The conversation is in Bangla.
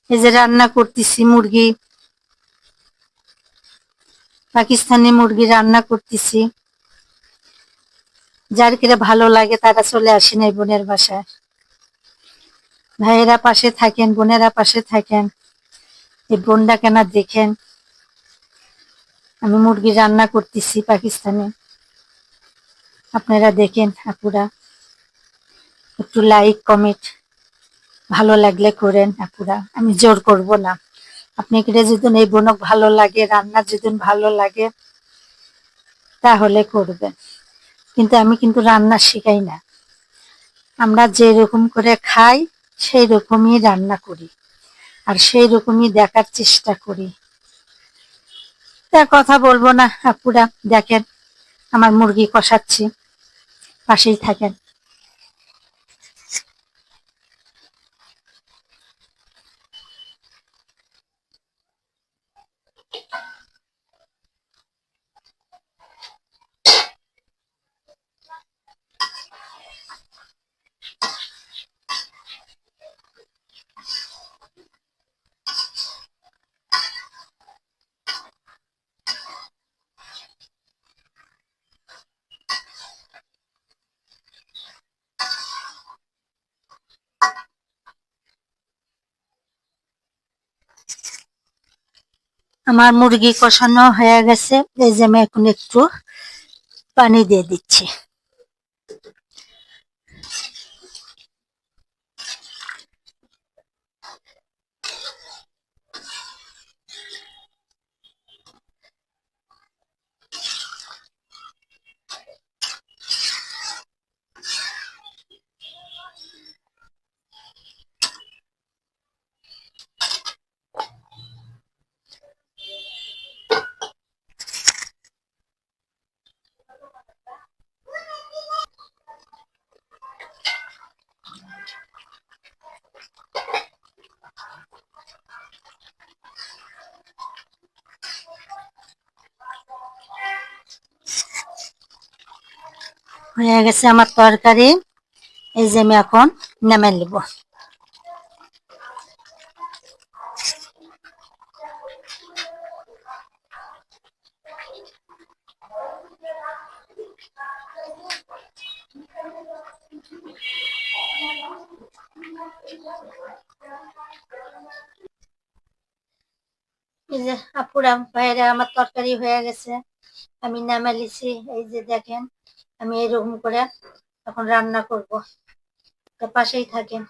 এই যে রান্না করতেছি মুরগি, পাকিস্তানি মুরগি রান্না করতেছি। যার কিরে ভালো লাগে তারা চলে আসেন এই বোনের বাসায়। ভাইয়েরা পাশে থাকেন, বোনেরা পাশে থাকেন। এই বোনটা কেন দেখেন, আমি মুরগি রান্না করতেছি পাকিস্তানি। আপনারা দেখেন আপুরা, একটু লাইক কমেন্ট ভালো লাগলে করেন আপুরা, আমি জোর করব না। আপনি কিরে যদি এই বোনক ভালো লাগে, রান্না যদি ভালো লাগে তাহলে করবেন, কিন্তু আমি কিন্তু রান্না শিখাই না। আমরা যেরকম করে খাই সেই রকমই রান্না করি, আর সেই রকমই দেখার চেষ্টা করি। তা কথা বলবো না আপুরা, দেখেন আমার মুরগি কষাচ্ছি, পাশেই থাকেন। আমার মুরগি কষানো হয়ে গেছে, এই যে আমি এখন একটু পানি দিয়ে দিচ্ছি। হয়ে গেছে আমার তরকারি, এই যে আমি এখন নামিয়ে নেব। এই যে আপুরা ভাইরা, আমার তরকারি হয়ে গেছে, আমি নামিয়ে লিছি। এই যে দেখেন, আমি এরকম করে এখন রান্না করব, তো পাশেই থাকেন।